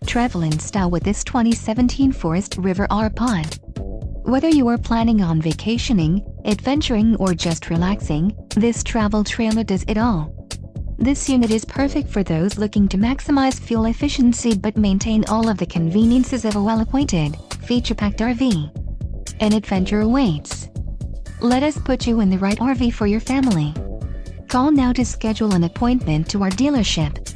Travel in style with this 2017 Forest River R-Pod. Whether you are planning on vacationing, adventuring or just relaxing, this travel trailer does it all. This unit is perfect for those looking to maximize fuel efficiency but maintain all of the conveniences of a well-appointed, feature-packed RV. An adventure awaits. Let us put you in the right RV for your family. Call now to schedule an appointment to our dealership.